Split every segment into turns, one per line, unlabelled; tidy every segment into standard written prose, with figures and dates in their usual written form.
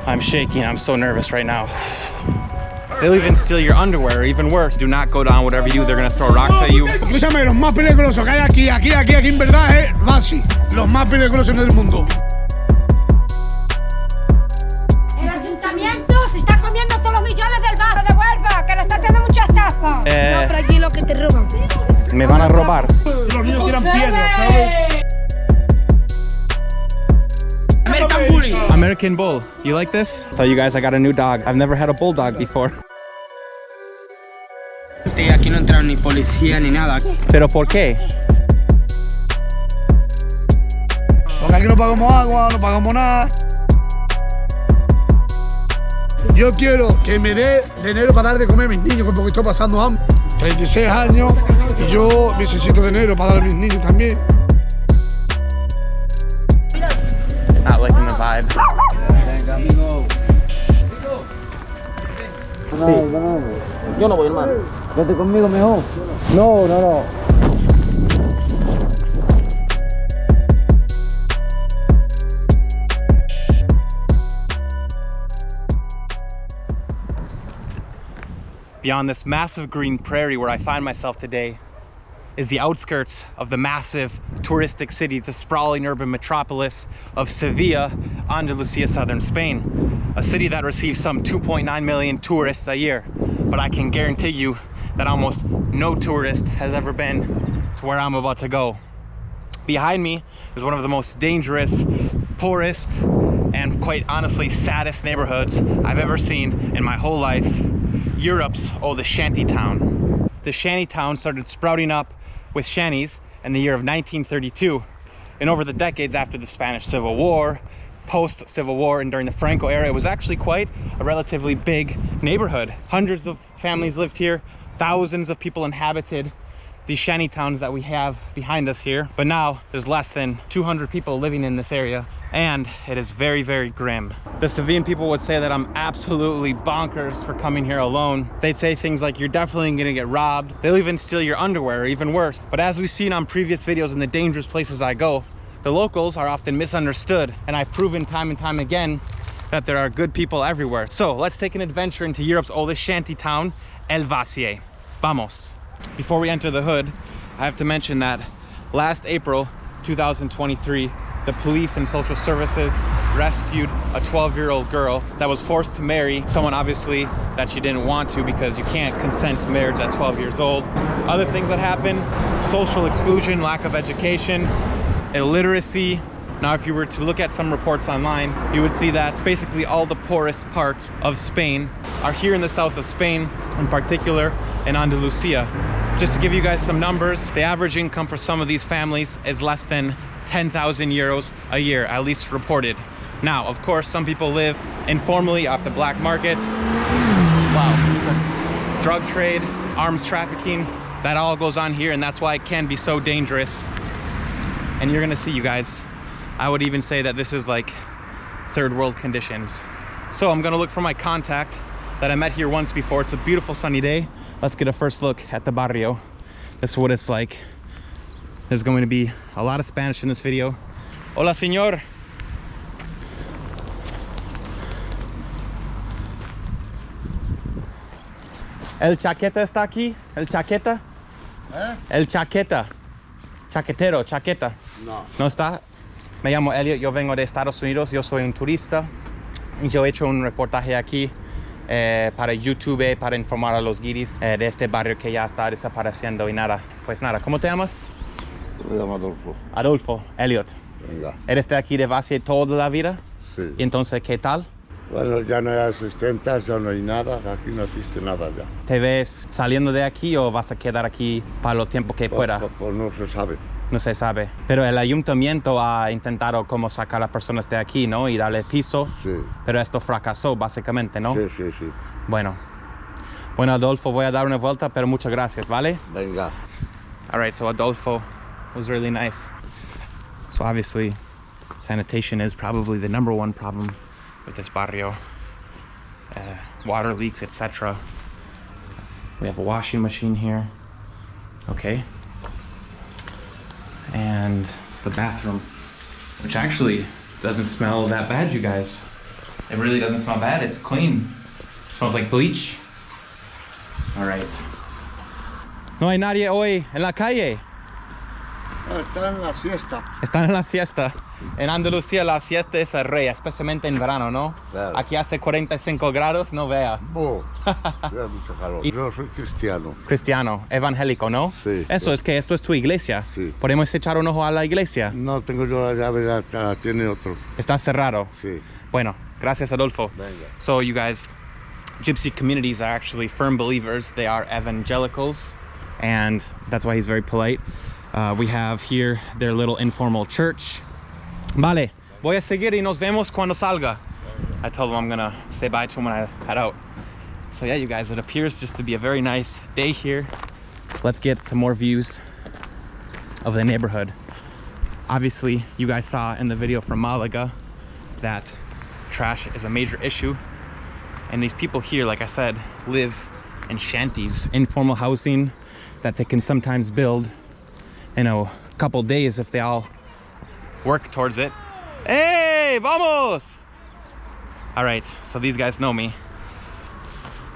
I'm shaking. I'm so nervous right now. They'll even steal your underwear, even worse. Do not go down, whatever you do, they're gonna throw rocks at you.
Escúchame, los más peligrosos que hay aquí en verdad es Vacie. Los más peligrosos del mundo.
El ayuntamiento se está comiendo todos los millones del barrio. Devuelva, que le está haciendo mucha estafa.
No, pero aquí lo que te roban.
Me van a robar.
Los niños tiran piedras, ¿sabes?
American Bully. American Bull. You like this? So you guys, I got a new dog. I've never had a bulldog before.
Aquí no entraron ni policía ni nada.
¿Pero por qué?
Porque aquí no pagamos agua, no pagamos nada. Yo quiero que me dé dinero para dar de comer a mis niños, porque estoy pasando hambre. 36 años y yo necesito dinero para dar a mis niños también.
Not liking the vibe.
Venga, amigo.
Yo no voy, hermano.
Vete conmigo mejor. No.
Beyond this massive green prairie where I find myself today is the outskirts of the massive touristic city, the sprawling urban metropolis of Sevilla, Andalusia, southern Spain. A city that receives some 2.9 million tourists a year. But I can guarantee you that almost no tourist has ever been to where I'm about to go. Behind me is one of the most dangerous, poorest, and quite honestly saddest neighborhoods I've ever seen in my whole life. Europe's oldest shanty town. The shanty town started sprouting up with shanties in the year of 1932. And over the decades after the Spanish Civil War, post-Civil War, and during the Franco era, it was actually quite a relatively big neighborhood. Hundreds of families lived here, thousands of people inhabited these shanty towns that we have behind us here. But now there's less than 200 people living in this area, and it is very, very grim. The Sevillan people would say that I'm absolutely bonkers for coming here alone. They'd say things like, you're definitely gonna get robbed. They'll even steal your underwear, or even worse. But as we've seen on previous videos in the dangerous places I go, the locals are often misunderstood, and I've proven time and time again that there are good people everywhere. So let's take an adventure into Europe's oldest shanty town, Vacie. Vamos. Before we enter the hood, I have to mention that last April 2023, the police and social services rescued a 12-year-old girl that was forced to marry someone obviously that she didn't want to, because you can't consent to marriage at 12 years old. Other things that happen: social exclusion, lack of education, illiteracy. Now, if you were to look at some reports online, you would see that basically all the poorest parts of Spain are here in the south of Spain, in particular in Andalusia. Just to give you guys some numbers, the average income for some of these families is less than 10,000 euros a year, at least reported. Now, of course, some people live informally off the black market. Wow. Drug trade, arms trafficking, that all goes on here, and that's why it can be so dangerous. And you're gonna see, you guys, I would even say that this is like third world conditions. So I'm gonna look for my contact that I met here once before. It's a beautiful sunny day. Let's get a first look at the barrio. This is what it's like. There's going to be a lot of Spanish in this video. Hola, señor. El chaqueta está aquí. El chaqueta. El chaqueta. Chaquetero, chaqueta.
No.
¿No está? Me llamo Elliot, yo vengo de Estados Unidos, yo soy un turista. Y yo he hecho un reportaje aquí para YouTube, para informar a los guiris de este barrio que ya está desapareciendo y nada. Pues nada, ¿cómo te llamas?
Me llamo Adolfo.
Adolfo, Elliot.
Venga.
¿Eres de aquí de Vacie toda la vida?
Sí.
¿Y entonces qué tal?
Bueno, ya no hay asistentas, ya no hay nada, aquí no existe nada ya.
¿Te ves saliendo de aquí o vas a quedar aquí para lo tiempo que pueda?
Pues no se sabe.
No se sabe. Pero el ayuntamiento ha intentado como sacar a personas de aquí, ¿no? Y darle piso.
Sí.
Pero esto fracasó básicamente, ¿no?
Sí.
Bueno, Adolfo, voy a dar una vuelta, pero muchas gracias, ¿vale?
Venga.
All right, so Adolfo was really nice. So obviously, sanitation is probably the #1 problem with this barrio. Water leaks, etc. We have a washing machine here. Okay. And the bathroom, which actually doesn't smell that bad, you guys. It really doesn't smell bad. It's clean. It smells like bleach. All right. No hay nadie hoy en la calle.
Está en la siesta.
Están en la siesta. En Andalucía la siesta es el rey, especialmente en verano, ¿no?
Claro.
Aquí hace 45 grados, no vea.
Oh, ya mucho calor. Yo soy cristiano.
Cristiano, evangélico, ¿no?
Sí.
Eso es que esto es tu iglesia.
Sí.
¿Podemos echar un ojo a la iglesia?
No tengo yo la llave, la tiene otro.
Está cerrado.
Sí.
Bueno, gracias Adolfo.
Venga.
So you guys, gypsy communities are actually firm believers. They are evangelicals, and that's why he's very polite. We have here their little informal church. Vale, voy a seguir y nos vemos cuando salga. I told him I'm gonna say bye to him when I head out. So yeah, you guys, it appears just to be a very nice day here. Let's get some more views of the neighborhood. Obviously, you guys saw in the video from Malaga that trash is a major issue. And these people here, like I said, live in shanties, informal housing that they can sometimes build in a couple days if they all work towards it. Hey, vamos! All right, so these guys know me.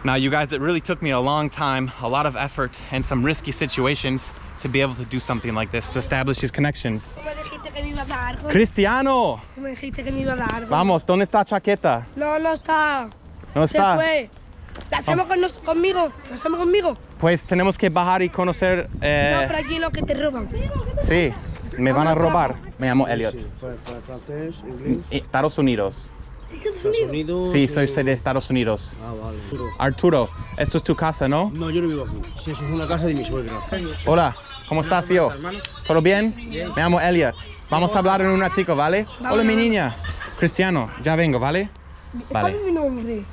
Now, you guys, it really took me a long time, a lot of effort, and some risky situations to be able to do something like this, to establish these connections.
¿Cómo dijiste que me iba a dar algo?
Cristiano!
¿Cómo dijiste que me iba a dar algo?
Vamos, ¿dónde está chaqueta?
No, no está.
¿Dónde
Se
está?
fue. ¿La hacemos conmigo? ¿La hacemos conmigo?
Pues tenemos que bajar y conocer...
No, por aquí lo que te roban.
Sí, me van a robar. Me llamo Elliot.
Francés, inglés.
Estados Unidos.
Estados Unidos.
Sí, soy de Estados Unidos.
Ah, vale.
Arturo, esto es tu casa, ¿no?
No, yo no vivo aquí. Sí, eso es una casa de mi suegra.
Hola, ¿cómo estás, tío? ¿Todo bien? Me llamo Elliot. Vamos a hablar en un ratico, ¿vale? Hola, mi niña. Cristiano, ya vengo, ¿vale?
¿Cuál es mi nombre?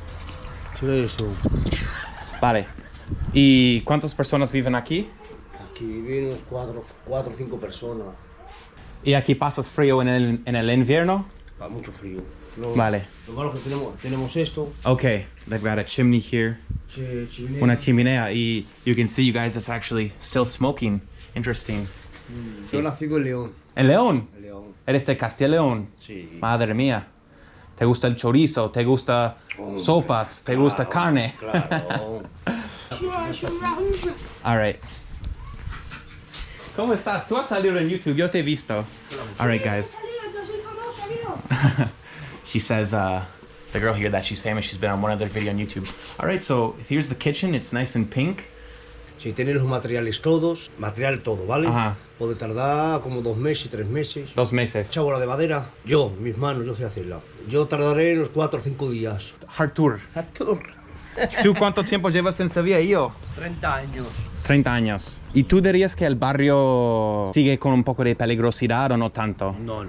Sí, eso.
Vale. ¿Y cuántas personas viven aquí?
Aquí viven cuatro o cinco personas.
¿Y aquí pasas frío en el invierno?
Va mucho frío. Lo
Vale.
Lo malo que tenemos esto.
Okay, they've got a chimney here.
Chimenea.
Una chimenea. Y you can see, you guys, it's actually still smoking. Interesting.
Yo he nacido en León.
¿En León?
En León.
¿Eres de Castilla y León?
Sí.
Madre mía. ¿Te gusta el chorizo? ¿Te gusta sopas? ¿Te gusta carne?
Claro.
All right. ¿Cómo estás? Tú has salido en YouTube. Yo te he visto. All right, guys. She says, the girl here, that she's famous. She's been on one other video on YouTube. All right, so here's the kitchen. It's nice and pink.
Si tenéis los materiales todos, material todo, ¿vale?
Ajá.
Puede tardar como 2 meses, 3 meses.
2 meses.
Esa bola de madera, yo, mis manos, yo sé hacerla. Yo tardaré unos 4 o 5 días.
Artur,
Artur.
¿tú cuánto tiempo llevas en Sevilla y yo?
30 años.
30 años. ¿Y tú dirías que el barrio sigue con un poco de peligrosidad o no tanto?
No,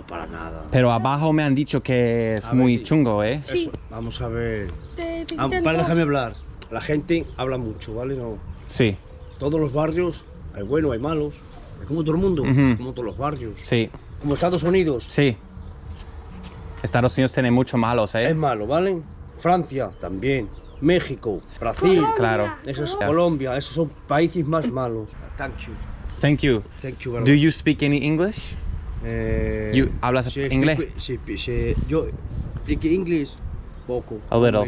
para nada.
Pero abajo me han dicho que es
A
muy
ver,
chungo, ¿eh?
Eso, vamos a ver.
Te
Para déjame hablar. La gente habla mucho, ¿vale? No.
Sí,
Todos los barrios, hay buenos, hay malos. Es como todo el mundo,
Ujú.
como todos los barrios.
sí,
Como Estados Unidos,
sí. Estados Unidos tiene mucho malos,
es
¿eh?
malo, ¿vale? Francia también. México, Brasil,
Claro.
eso es
Yeah.
Colombia, esos son países más malos. Thank you.
Thank you.
Thank you very
Do
much.
you speak any English? ¿Hablas
sí,
inglés?
Sí, yo speak English poco.
A little.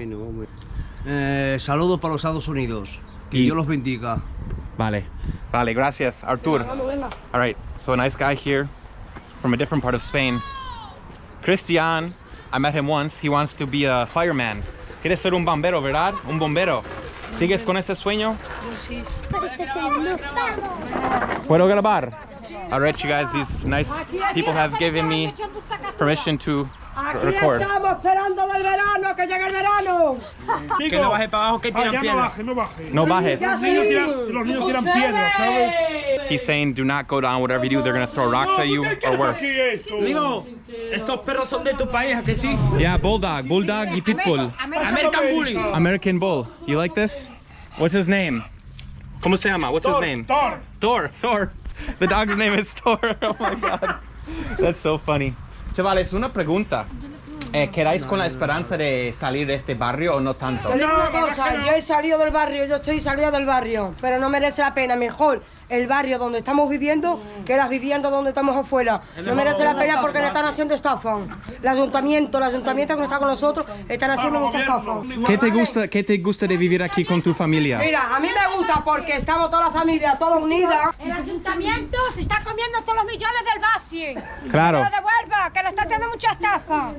Saludos para los Estados Unidos. Que
Y-
Dios los bendiga.
Vale. Vale, gracias, Artur.
Vamos, venga.
All right, so a nice guy here from a different part of Spain. Christian, I met him once. He wants to be a fireman. ¿Quieres ser un bombero, verdad? Un bombero. ¿Sigues con este sueño?
Sí.
¿Puedo grabar? All right, you guys, these nice people have given me permission to record.
Estamos esperando del verano, que llegue el verano.
Que no baje para abajo, que tiran piedras.
No bajes.
Ya sí.
Los niños tiran piedras, ¿sabes?
He's saying do not go down, whatever you do, they're gonna throw rocks at you or worse.
Amigo, estos perros son de tu país, ¿a que sí?
Yeah, bulldog y pitbull.
American Bully.
American bull. You like this? What's his name? ¿Cómo se llama? What's his name? Thor. The dog's name is Thor. Oh my god. That's so funny. Chavales, una pregunta. ¿Quedáis con la esperanza de salir de este barrio o no tanto?
Te digo una cosa, yo he salido del barrio, yo estoy salida del barrio, pero no merece la pena. Mejor
el barrio donde estamos viviendo que las viviendas donde estamos afuera. No merece la pena porque le están haciendo estafa. El ayuntamiento que no está con nosotros, están haciendo mucha estafa.
¿Qué te gusta de vivir aquí con tu familia?
Mira, a mí me gusta porque estamos toda la familia, toda unida.
El ayuntamiento se está comiendo todos los millones del Vacie.
Claro.
Que lo devuelva, que le está haciendo mucha estafa.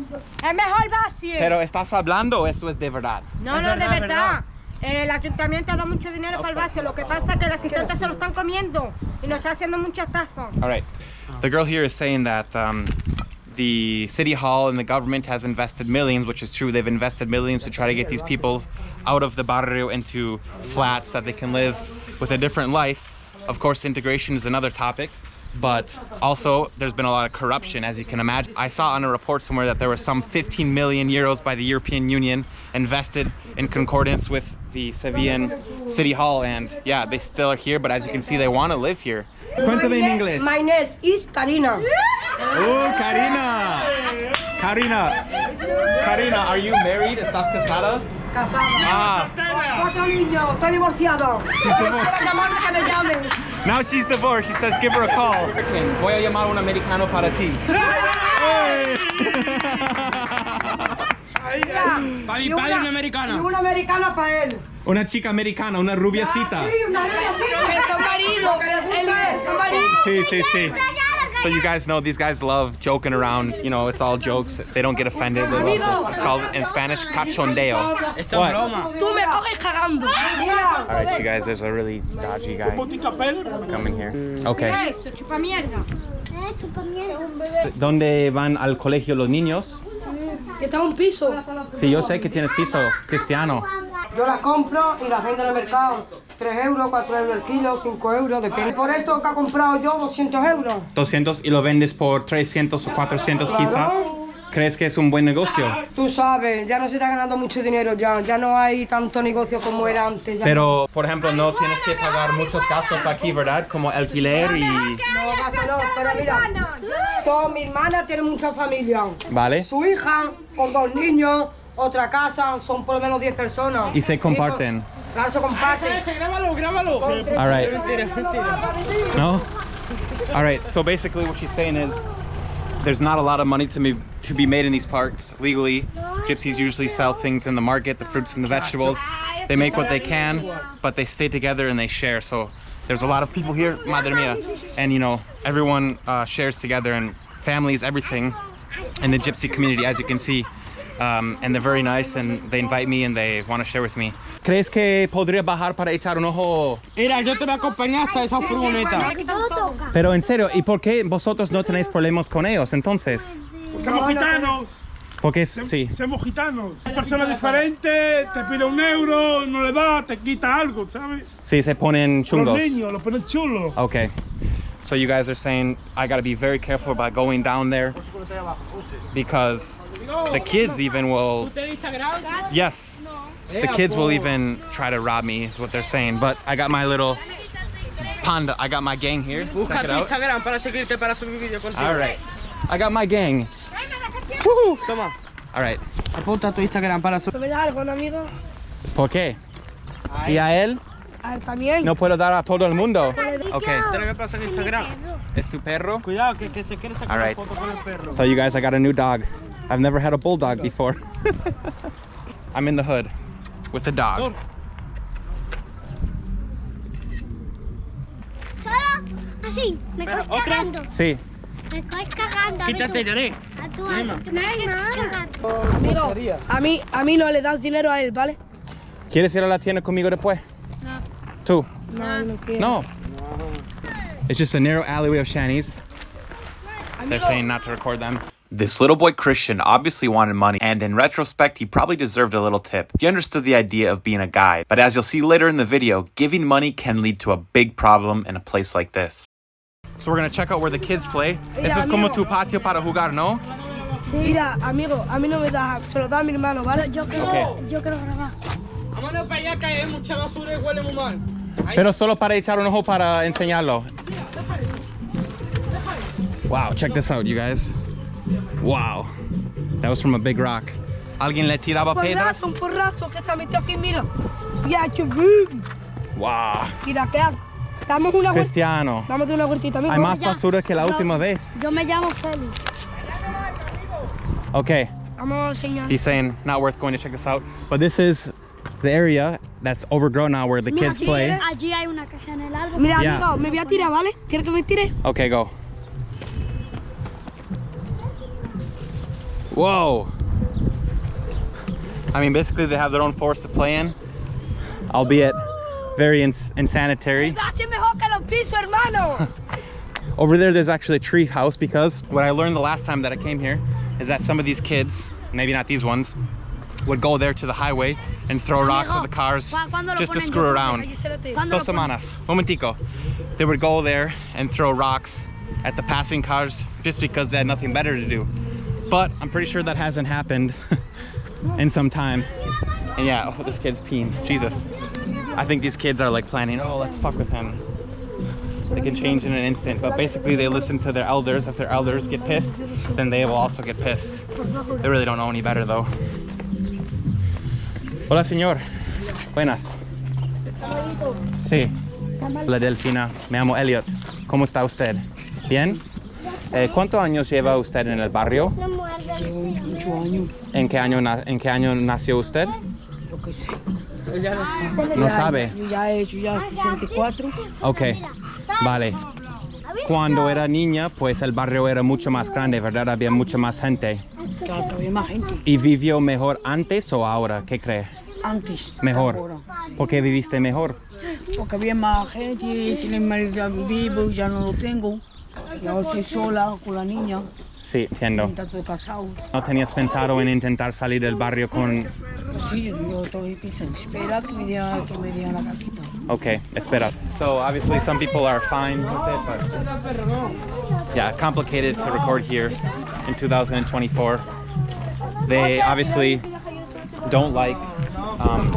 Es mejor Vacie.
Pero ¿estás hablando o esto es de verdad?
No, de verdad. El ayuntamiento da mucho dinero para el Vacie. Lo que pasa es que los asistentes se lo están comiendo y nos está haciendo mucha estafa.
All right. The girl here is saying that the city hall and the government has invested millions, which is true. They've invested millions to try to get these people out of the barrio into flats that they can live with a different life. Of course, integration is another topic, but also there's been a lot of corruption, as you can imagine. I saw on a report somewhere that there was some 15 million euros by the European Union invested in concordance with the Sevillan City Hall, and yeah, they still are here, but as you can see, they want to live here. Cuéntame en inglés.
My name is Karina.
Oh, Karina! Karina, are you married? ¿Estás casada?
Casada.
Ah.
4 niños, estoy divorciada. Quiero llamarme que me llamen.
Now she's divorced. She says, give her a call. Voy a llamar a un americano para ti.
Para mi padre una americana.
Y una americana para él.
Una chica americana, una rubiecita.
Sí, una rubiecita.
Que son maridos, son maridos.
Sí. So you guys know these guys love joking around. You know, it's all jokes. They don't get offended. They love this. It's called in Spanish cachondeo. What?
Tú me coges cagando.
All right, you guys. There's a really dodgy guy coming here. Okay.
Eso, chupa mierda.
¿Dónde van al colegio los niños?
Que está un piso.
Sí, yo sé que tienes piso cristiano.
Yo las compro y las vendo en el mercado. 3 euros, 4 euros el kilo, 5 euros, depende. Por esto que he comprado yo, 200 euros.
200 y lo vendes por 300 o 400 quizás. ¿Crees que es un buen negocio?
Tú sabes, ya no se está ganando mucho dinero ya no hay tanto negocio como era antes. Ya.
Pero, por ejemplo, no tienes que pagar muchos gastos aquí, ¿verdad? Como alquiler y...
No, gasto no, pero mira, mi hermana tiene mucha familia.
Vale.
Su hija, con 2 niños, otra casa, son por lo menos 10 personas.
Y se comparten.
Claro, se comparten.
Grábalo.
All right. No? All right, so basically what she's saying is there's not a lot of money to be made in these parks legally. Gypsies usually sell things in the market, the fruits and the vegetables. They make what they can, but they stay together and they share. So there's a lot of people here, madre mia. And you know, everyone shares together, and families, everything in the gypsy community, as you can see. And they're very nice, and they invite me and they want to share with me. ¿Crees que podría bajar para echar un ojo?
Mira, yo te voy a acompañar hasta esa furgoneta.
Pero en serio, ¿y por qué vosotros no tenéis problemas con ellos entonces?
Somos gitanos.
Porque sí.
Somos gitanos. Una persona diferente te pide 1 euro, no le da, te quita algo, ¿sabes?
Sí, se ponen chungos.
Los niños, los ponen chulos.
Okay. So you guys are saying I gotta be very careful about going down there because the kids even will... Yes. The kids will even try to rob me is what they're saying. But I got my little panda. I got my gang here. Check it out.
Instagram para seguirte para subir video contigo.
All right. I got my gang. Woohoo.
Toma.
All right.
Apunta tu Instagram para subir.
¿Me das algo, no, amigo?
¿Por qué? ¿Y a él?
A él también.
No puedo dar a todo el mundo. Okay.
Te lo voy a pasar en Instagram.
¿Es tu perro?
Cuidado que se quiere sacar
All
una
right.
foto con el perro.
So you guys, I got a new dog. I've never had a bulldog before. I'm in the hood with the dog.
Solo así, me estoy cagando.
Sí.
Me estoy cagando.
Quítate, lloré.
A tu amigo.
Amigo, a mí no le das dinero a él, ¿vale?
¿Quieres ir a la tienda conmigo después?
No.
¿Tú?
No quiero.
No. It's just a narrow alleyway of Shanty's. They're saying not to record them. This little boy Christian obviously wanted money, and in retrospect, he probably deserved a little tip. He understood the idea of being a guide, but as you'll see later in the video, giving money can lead to a big problem in a place like this. So we're gonna check out where the kids play. Eso es como tu patio para jugar, ¿no?
Mira, amigo, a mí no me da, se lo da a mi hermano, ¿vale? Yo quiero grabar.
Vámonos para allá que hay mucha basura y huele muy mal.
Pero solo para echar un ojo para enseñarlo. Wow, check this out, you guys. Wow, that was from a big rock. ¿Alguien le tiraba piedras?
Un porrazo que está metido aquí, mira. Ya, boom.
Wow.
Mira, ¿qué hago? Damos una vuelta.
Cristiano.
Damos una vueltita, amigo.
Hay más basura que la última vez.
Yo me llamo Félix.
Okay.
Vamos a enseñar.
He's saying not worth going to check this out. But this is the area that's overgrown now where the kids play.
Allí hay una casa en el árbol.
Mira,
Yeah.
amigo, me voy a tirar, ¿vale? ¿Quieres que me tire?
Okay, go. Whoa. I mean, basically they have their own forest to play in, albeit very insanitary.
Hace mejor que los pisos, hermano.
Over there's actually a tree house, because what I learned the last time that I came here is that some of these kids, maybe not these ones, would go there to the highway and throw rocks at the cars just to screw around. 2 semanas. Momentico. They would go there and throw rocks at the passing cars just because they had nothing better to do. But I'm pretty sure that hasn't happened in some time. And yeah, oh, this kid's peeing. Jesus. I think these kids are like planning, oh, let's fuck with him. They can change in an instant, but basically they listen to their elders. If their elders get pissed, then they will also get pissed. They really don't know any better though. Hola, señor. Buenas. Sí. Hola, Delfina. Me llamo Elliot. ¿Cómo está usted? ¿Bien? ¿Cuántos años lleva usted en el barrio?
Llevo 8 años.
¿En qué año nació usted?
Yo qué sé.
No sabe.
Yo ya he hecho ya 64.
Ok, vale. Cuando era niña, pues el barrio era mucho más grande, ¿verdad? Había mucha más gente.
Claro, había más gente.
¿Y vivió mejor antes o ahora? ¿Qué cree?
Antes.
Mejor.
Ahora.
¿Por qué viviste mejor?
Porque había más gente, tiene marido vivo, ya no lo tengo. Y ahora estoy sola con la niña.
Sí, entiendo.
Está todo casado.
¿No tenías pensado en intentar salir del barrio con...?
Sí, yo estoy pensando, espera que me digan la casita.
Okay, esperas. So obviously some people are fine with it, but yeah, complicated to record here in 2024. They obviously don't like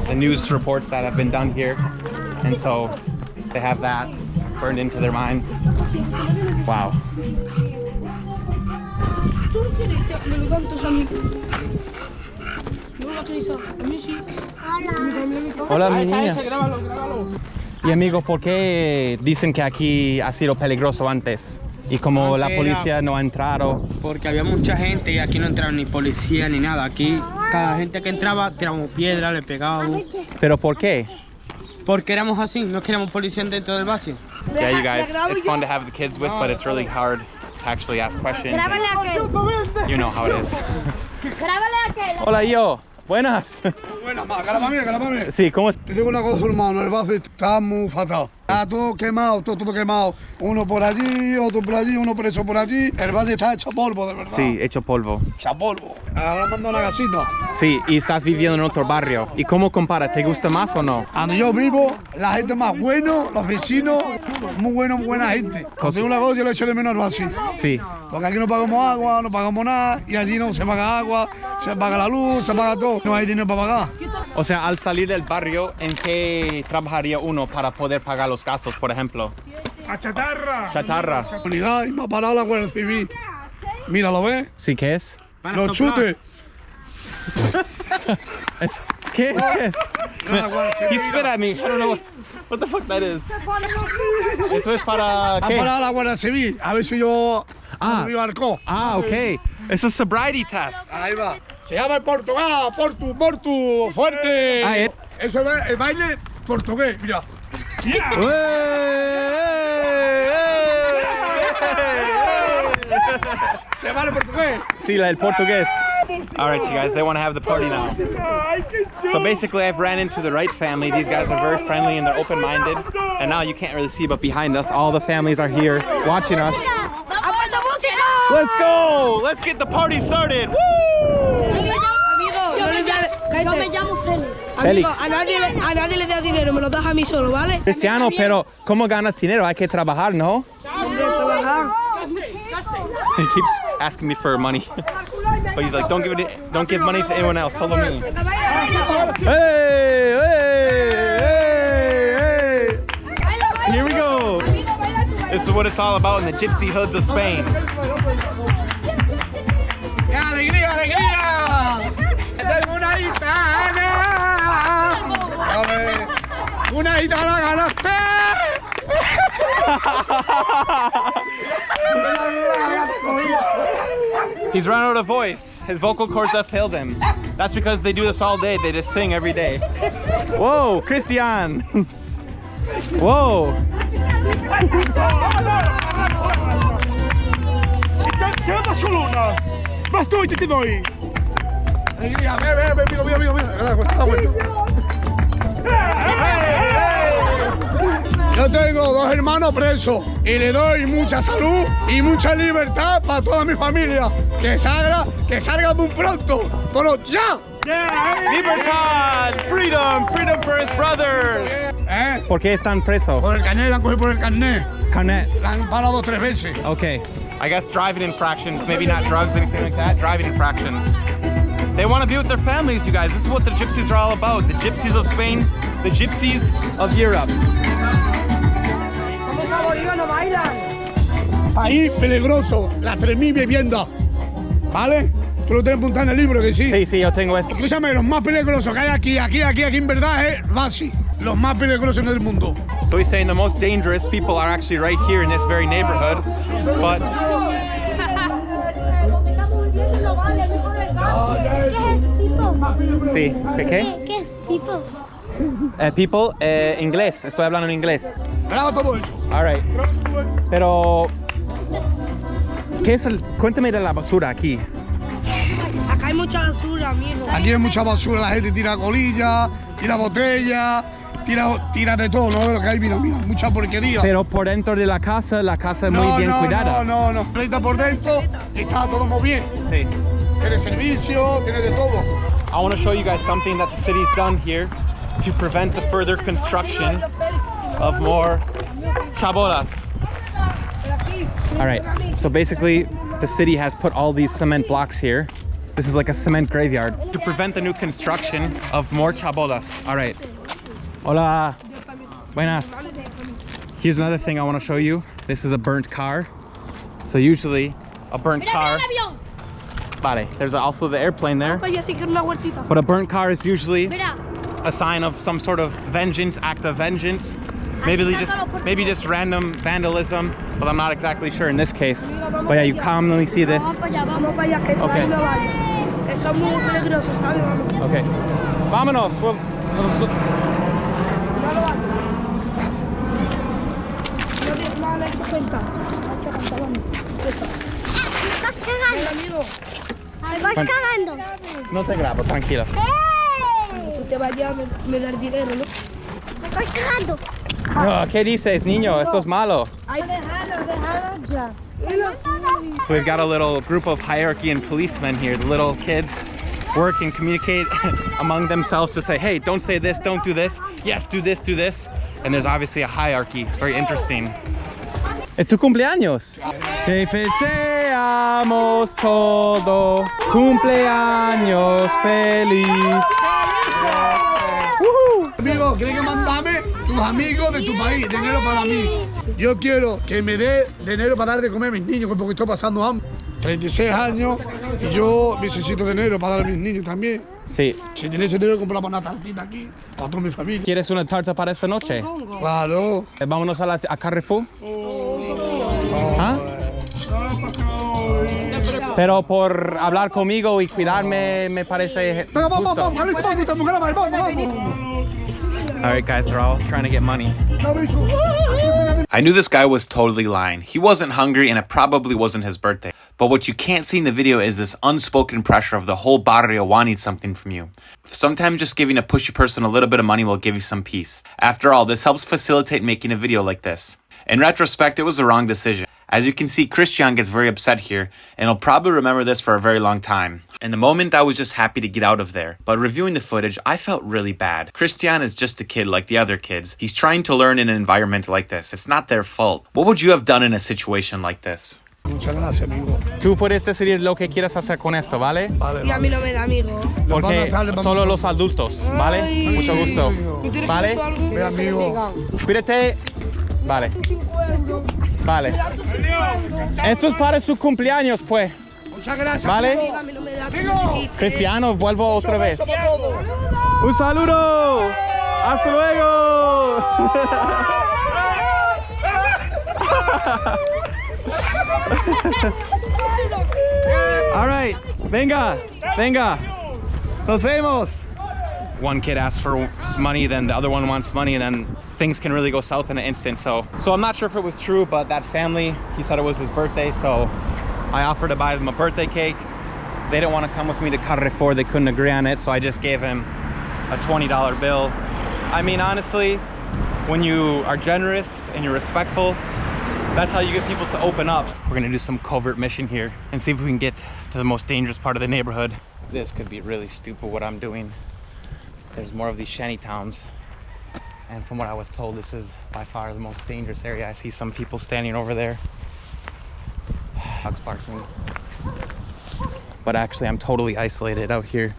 the news reports that have been done here, and so they have that burned into their mind. Wow. Hola, mi niña. Y amigo, ¿por qué dicen que aquí ha sido peligroso antes? Y como la policía no ha entrado.
Porque había mucha gente y aquí no entraba ni policía ni nada. Aquí cada gente que entraba tirábamos piedra, le pegábamos.
¿Pero por qué?
Porque éramos así, no queríamos policía dentro del Vacie.
Yeah, you guys, it's fun to have the kids with, but it's really hard to actually ask questions.
Grábale a aquel.
You know how it is.
Grábale a aquel.
Hola, yo. Buenas.
Buenas, calamame.
Sí, ¿cómo es?
Te digo una cosa, hermano, el Vacie está muy fatal. Está todo quemado, todo quemado. Uno por allí, otro por allí, uno preso por allí. El Vacie está hecho polvo, de verdad.
Sí, hecho polvo.
Hecho polvo. Ahora mando una casita.
Sí, y estás viviendo en otro barrio. ¿Y cómo compara? ¿Te gusta más o no?
Donde yo vivo, la gente más buena, los vecinos, muy buena gente. Cuando tengo una cosa, yo le echo de menos al Vacie.
Sí.
Porque aquí no pagamos agua, no pagamos nada, y allí no se paga agua, se paga la luz, se paga todo. No hay dinero para pagar.
O sea, al salir del barrio, ¿en qué trabajaría uno para poder pagar los gastos, por ejemplo?
¡A chatarra!
Chatarra.
Unidad, y me ha parado la Guardia Civil. Mira, ¿lo ves?
Sí, ¿qué es?
Los chutes.
¿Qué es? ¿Qué es?
La Guardia Civil.
He spit at me. I don't know what the fuck that is. Eso es para
Ha
¿qué?
parado la Guardia Civil, a ver si yo me arco.
Ah, ok. Eso es sobriety test.
Ahí va. Se llama el Portugal, Portu, fuerte.
Ah,
Eso es el baile portugués, mira. Se llama el portugués.
Sí, el portugués. All right, you guys, they want to have the party now. So basically, I've ran into the right family. These guys are very friendly and they're open-minded. And now you can't really see, but behind us, all the families are here watching us. Let's go! Let's get the party started! Woo!
Yo me llamo Félix.
Félix.
Amigo, a nadie le da dinero, me lo das a mí solo, ¿vale?
Cristiano, pero ¿cómo ganas dinero? Hay que trabajar, ¿no? He keeps asking me for money. But he's like, don't give money to anyone else, solo me. Hey, hey, hey! Here we go! This is what it's all about in the gypsy hoods of Spain.
¡Qué alegría, alegría! ¡Tengo una gitana! ¡Una gitana ganaste!
He's run out of voice. His vocal cords have failed him. That's because they do this all day. They just sing every day. Whoa, Christian. Whoa.
¿Qué pasa con una? Vas tú y te doy.
Yo tengo 2 hermanos presos y le doy mucha salud y mucha libertad para toda mi familia. Que salga muy pronto. Pero ya.
Libertad, freedom, freedom for his brothers. ¿Por qué están presos?
Por el carnet, la han cogido por el carnet.
Carnet.
La han parado 3 veces.
Okay. I guess driving infractions, maybe not drugs, anything like that. Driving infractions. They want to be with their families, you guys. This is what the gypsies are all about. The gypsies of Spain, the gypsies of Europe.
País peligroso, las 3.000 viviendas. ¿Vale? Tú lo tienes apuntado en el libro, que sí.
Sí, yo tengo esto.
Escúchame, los más peligrosos que hay aquí en verdad es Vacie. Los más peligrosos del mundo.
So he's saying the most dangerous people are actually right here in this very neighborhood. But sí, ¿qué?
¿Qué es people?
People, inglés. Estoy hablando en inglés.
Graba todo eso.
All right. Pero ¿qué es cuéntame de la basura aquí?
Acá hay mucha basura, amigo.
Aquí hay mucha basura, la gente tira colillas, tira botellas, tira de todo, ¿no? De lo que hay, mira, mucha porquería.
Pero por dentro de la casa es muy bien cuidada.
No. Ahorita por dentro está todo muy bien.
Sí.
Tiene servicio, tiene de todo.
I want to show you guys something that the city's done here to prevent the further construction of more chabolas. All right, so basically the city has put all these cement blocks here. This is like a cement graveyard to prevent the new construction of more chabolas. All right. Hola. Buenas. Here's another thing I want to show you. This is a burnt car. So usually a burnt car. Vale, there's also the airplane there. But a burnt car is usually a sign of some sort of vengeance, act of vengeance. Maybe just random vandalism, but I'm not exactly sure in this case. But yeah, you commonly see this. Okay. Okay. Vámonos.
Vas cagando.
No te grabo, tranquilo.
Tú te vayas a me dar dinero, ¿no?
Vas cagando.
Oh, ¿qué dices, niño? Eso es malo.
Déjalo ya.
So we've got a little group of hierarchy and policemen here. The little kids work and communicate among themselves to say, hey, don't say this, don't do this. Yes, do this, do this. And there's obviously a hierarchy. It's very interesting. Es tu cumpleaños. Que deseamos todo. Cumpleaños feliz.
Amigo, ¿quieres que mandame tus amigos de tu país, dinero para mí? Yo quiero que me dé dinero para dar de comer a mis niños, porque estoy pasando hambre. 36 años y yo necesito dinero para dar a mis niños también.
Sí.
Si tienes dinero, compramos una tartita aquí para toda mi familia.
¿Quieres una tarta para esta noche?
Claro.
Vámonos a Carrefour. ¿Ah? Pero por hablar conmigo y cuidarme me parece justo. Alright guys, they're all trying to get money. I knew this guy was totally lying. He wasn't hungry and it probably wasn't his birthday. But what you can't see in the video is this unspoken pressure of the whole barrio wanting something from you. Sometimes just giving a pushy person a little bit of money will give you some peace. After all, this helps facilitate making a video like this. In retrospect, it was the wrong decision. As you can see, Christian gets very upset here, and he'll probably remember this for a very long time. In the moment, I was just happy to get out of there. But reviewing the footage, I felt really bad. Christian is just a kid like the other kids. He's trying to learn in an environment like this. It's not their fault. What would you have done in a situation like this?
Muchas gracias, amigo.
Tú puedes decidir lo que quieras hacer con esto, ¿vale?
Vale,
Y a mí no me da, amigo.
Porque solo los adultos, ¿vale?
Ay.
Mucho gusto.
¿Tú tienes
¿Vale?
que algo?
Ve, amigo.
Cuídate. Vale. Vale. Esto es para su cumpleaños, pues.
Muchas gracias.
¿Vale?
A mí no me da.
Cristiano, vuelvo otra vez. ¡Un saludo! ¡Hasta luego! All right, venga, venga. Nos vemos. One kid asks for money, then the other one wants money, and then things can really go south in an instant. So I'm not sure if it was true, but that family, he said it was his birthday, so I offered to buy them a birthday cake. They didn't want to come with me to Carrefour, they couldn't agree on it, so I just gave him a $20 bill. I mean, honestly, when you are generous and you're respectful, that's how you get people to open up. We're gonna do some covert mission here and see if we can get to the most dangerous part of the neighborhood. This could be really stupid what I'm doing. There's more of these shanty towns, and from what I was told, this is by far the most dangerous area. I see some people standing over there. Dogs barking. But actually, I'm totally isolated out here.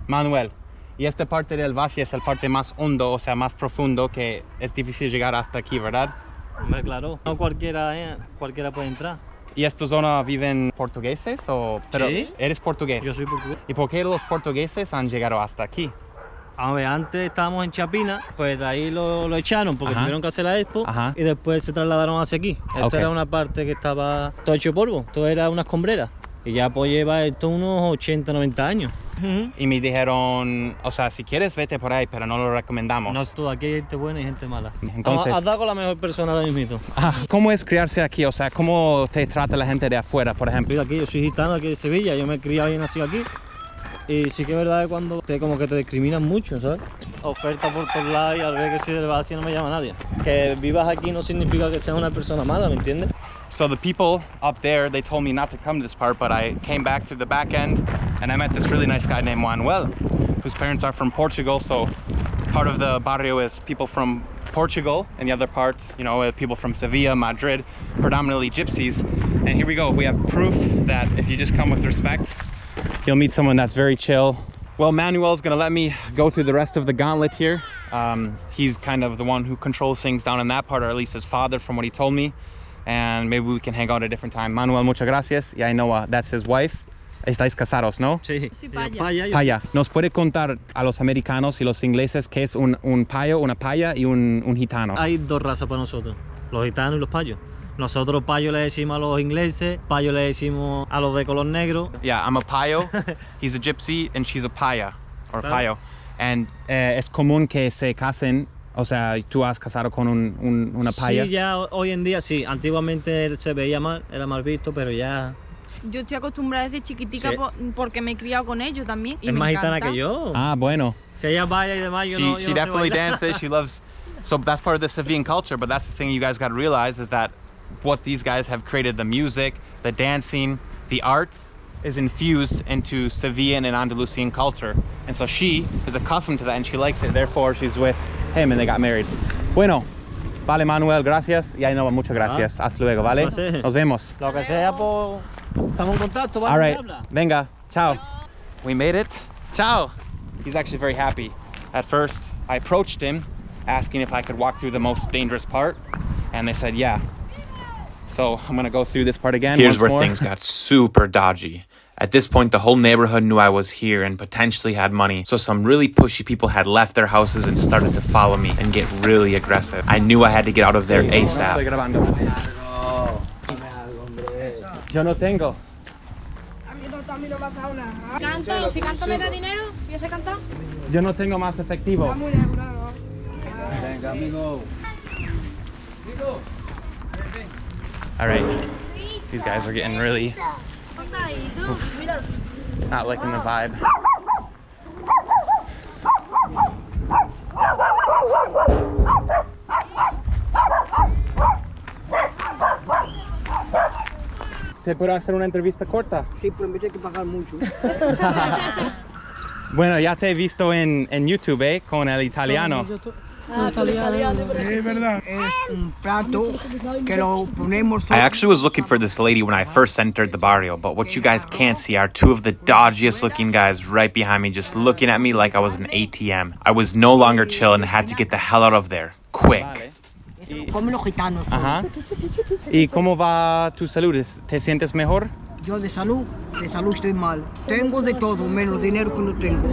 Manuel, y esta parte del Vacie es el parte más hondo, o sea, más profundo, que es difícil llegar hasta aquí, ¿verdad?
Hombre, claro, no cualquiera puede entrar.
¿Y esta zona viven portugueses o...? Pero
Sí.
¿Eres portugués?
Yo soy portugués.
¿Y por qué los portugueses han llegado hasta aquí?
A ver, antes estábamos en Chapina, pues de ahí lo echaron porque
Ajá.
tuvieron que hacer la expo.
Ajá.
Y después se trasladaron hacia aquí. Esto
Ok.
era una parte que estaba todo hecho polvo, todo era unas escombrera. Y ya pues lleva esto unos 80, 90 años.
Y me dijeron, o sea, si quieres vete por ahí, pero no lo recomendamos.
No, todo, aquí hay gente buena y gente mala.
Entonces-
Has dado con la mejor persona ahora mismo.
¿Cómo es criarse aquí? O sea, ¿cómo te trata la gente de afuera, por ejemplo?
Mira, aquí yo soy gitano aquí de Sevilla, yo me he criado y he nacido aquí. Y sí que es verdad que cuando como que te discriminan mucho, ¿sabes? Oferta por todos lados y al ver que soy del Vacie no me llama nadie. Que vivas aquí no significa que seas una persona mala, ¿me entiendes?
So the people up there, they told me not to come to this part, but I came back to the back end and I met this really nice guy named Manuel, whose parents are from Portugal. So part of the barrio is people from Portugal, and the other part, you know, people from Sevilla, Madrid, predominantly gypsies. And here we go. We have proof that if you just come with respect, you'll meet someone that's very chill. Well, Manuel's gonna let me go through the rest of the gauntlet here. He's kind of the one who controls things down in that part, or at least his father, from what he told me. And maybe we can hang out at a different time. Manuel, muchas gracias. Y I know that's his wife. Estáis casados, ¿no?
Sí,
paya.
Paya. ¿Nos puede contar a los americanos y los ingleses qué es un payo, una paya y un gitano?
Hay dos razas para nosotros, los gitanos y los payos. Nosotros payo le decimos a los ingleses, payo le decimos a los de color negro.
Yeah, I'm a payo. He's a gypsy and she's a paya, or
Claro.
payo. And es común que se casen. O sea, ¿tú has casado con una paya?
Sí, ya hoy en día sí. Antiguamente se veía mal, era mal visto, pero ya...
Yo estoy acostumbrada desde chiquitica
Sí.
porque me he criado con ellos también. Y
Es
me
más
encanta.
gitana que yo.
Ah, bueno.
Si ella baila y demás, yo no
She
sé
definitely
bailar.
dances. She loves. So that's part of the Sevillan culture. But that's the thing you guys got to realize is that what these guys have created, the music, the dancing, the art, is infused into Sevillan and Andalusian culture. And so she is accustomed to that and she likes it. Therefore, she's with him and they got married. Bueno, vale, Manuel, gracias. Y ahí no, muchas gracias. Hasta luego, ¿vale?
placer.
Nos vemos.
Lo que sea, pues... Estamos en contacto, ¿vale?
All right,
Habla.
venga, ciao. We made it. Ciao. He's actually very happy. At first, I approached him asking if I could walk through the most dangerous part, and they said, yeah. So I'm gonna go through this part again.
Here's
once
where
more.
things got super dodgy. At this point, the whole neighborhood knew I was here and potentially had money. So some really pushy people had left their houses and started to follow me and get really aggressive. I knew I had to get out of there
Estoy
ASAP.
grabando. Yo no tengo.
A mí no me ha dado nada. Canto, si canto me da dinero, yo sé cantar.
Yo no tengo más efectivo.
Está muy regulado.
Venga, amigo.
All right, these guys are getting really not liking the vibe. ¿Te puedo hacer una entrevista corta?
Sí, pero me tiene que pagar mucho.
Bueno, ya te he visto en YouTube, con el italiano.
Es verdad.
Un plato que lo ponemos.
I actually was looking for this lady when I first entered the barrio, but what you guys can't see are two of the dodgiest looking guys right behind me just looking at me like I was an ATM. I was no longer chill and had to get the hell out of there, quick.
Comen los gitanos.
Ajá. ¿Y cómo va tu salud? ¿Te sientes mejor?
Yo de salud estoy mal. Tengo de todo, menos dinero que no tengo.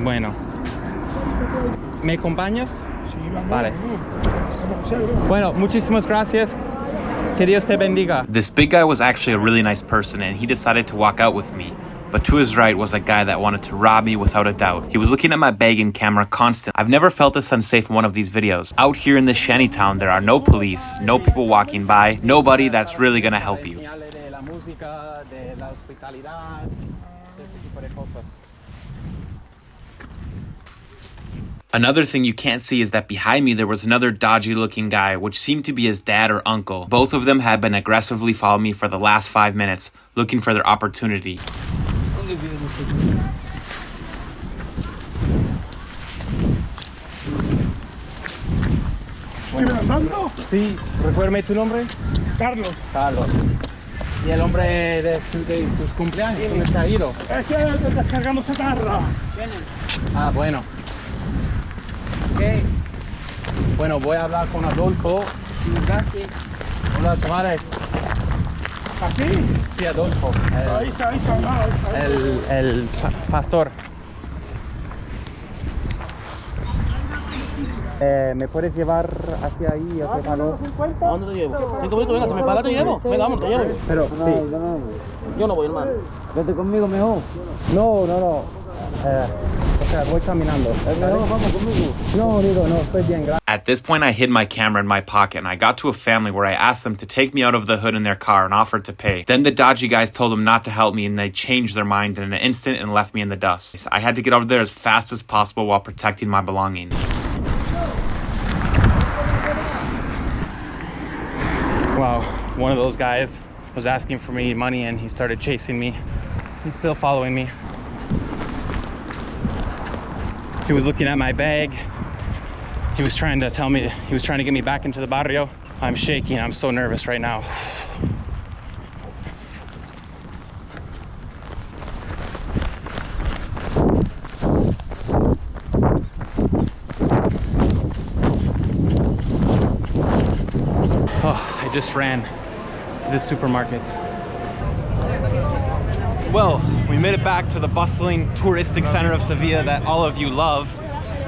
Bueno. ¿Me acompañas? Sí, vamos. Vale. Bueno, muchísimas gracias. Que Dios te bendiga.
This big guy was actually a really nice person and he decided to walk out with me. But to his right was a guy that wanted to rob me without a doubt. He was looking at my bag and camera constantly. I've never felt this unsafe in one of these videos. Out here in this shanty town, there are no police, no people walking by, nobody that's really gonna help you. Another thing you can't see is that behind me there was another dodgy looking guy, which seemed to be his dad or uncle. Both of them had been aggressively following me for the last 5 minutes, looking for their opportunity.
Sí, recuérdame tu nombre.
Carlos.
Carlos. ¿Y el hombre de sus cumpleaños? ¿Dónde está ido?
Es que descargando chatarra.
Ah, bueno.
¿Qué?
Bueno, voy a hablar con Adolfo. Hola, chavales.
¿Aquí?
Sí, Adolfo.
Ahí está.
El pastor. ¿Me puedes llevar hacia ahí, hacia calor?
¿A dónde te llevo? 5 minutos, venga, si me pagas te llevo. Venga, vamos, te llevo.
Pero, sí.
Yo no voy, hermano. Vete conmigo mejor.
No. O sea, voy caminando.
Vamos conmigo.
No, estoy bien, gracias.
At this point, I hid my camera in my pocket and I got to a family where I asked them to take me out of the hood in their car and offered to pay. Then the dodgy guys told them not to help me and they changed their mind in an instant and left me in the dust. I had to get out of there as fast as possible while protecting my belongings.
Wow, one of those guys was asking for me money and he started chasing me. He's still following me. He was looking at my bag. He was trying to get me back into the barrio. I'm shaking, I'm so nervous right now. Oh, I just ran to the supermarket. Well, we made it back to the bustling touristic center of Sevilla that all of you love.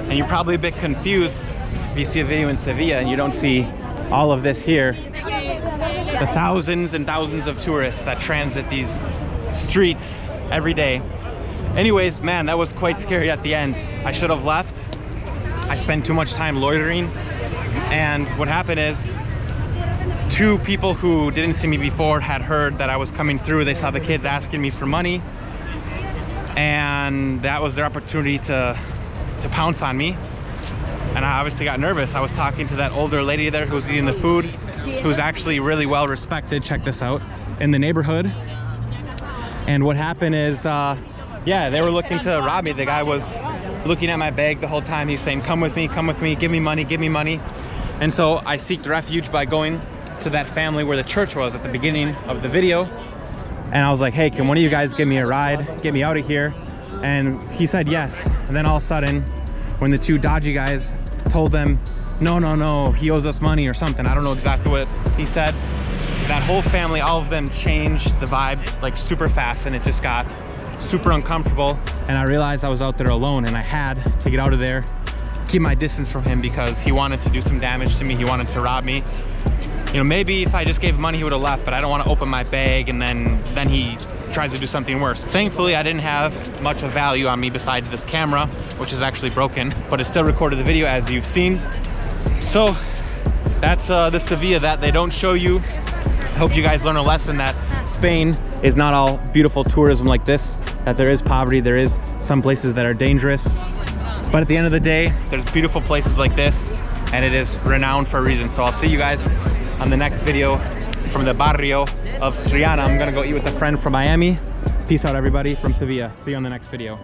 And you're probably a bit confused if you see a video in Sevilla and you don't see all of this here. The thousands and thousands of tourists that transit these streets every day. Anyways, man, that was quite scary at the end. I should have left. I spent too much time loitering. And what happened is, two people who didn't see me before had heard that I was coming through. They saw the kids asking me for money and that was their opportunity to pounce on me. And I obviously got nervous. I was talking to that older lady there who was eating the food, who's actually really well respected, check this out, in the neighborhood. And what happened is, yeah, they were looking to rob me. The guy was looking at my bag the whole time. He's saying, come with me, give me money. And so I seeked refuge by going to that family where the church was at the beginning of the video. And I was like, hey, can one of you guys give me a ride, get me out of here? And he said yes. And then all of a sudden, when the two dodgy guys told them, no, he owes us money or something, I don't know exactly what he said, that whole family, all of them changed the vibe like super fast, and it just got super uncomfortable. And I realized I was out there alone and I had to get out of there, keep my distance from him, because he wanted to do some damage to me. He wanted to rob me. You know, maybe if I just gave money, he would have left, but I don't want to open my bag and then he tries to do something worse. Thankfully, I didn't have much of value on me besides this camera, which is actually broken, but it still recorded the video as you've seen. So that's the Sevilla that they don't show you. I hope you guys learn a lesson that Spain is not all beautiful tourism like this, that there is poverty, there is some places that are dangerous. But at the end of the day, there's beautiful places like this, and it is renowned for a reason. So I'll see you guys on the next video from the barrio of Triana. I'm gonna go eat with a friend from Miami. Peace out, everybody, from Sevilla. See you on the next video.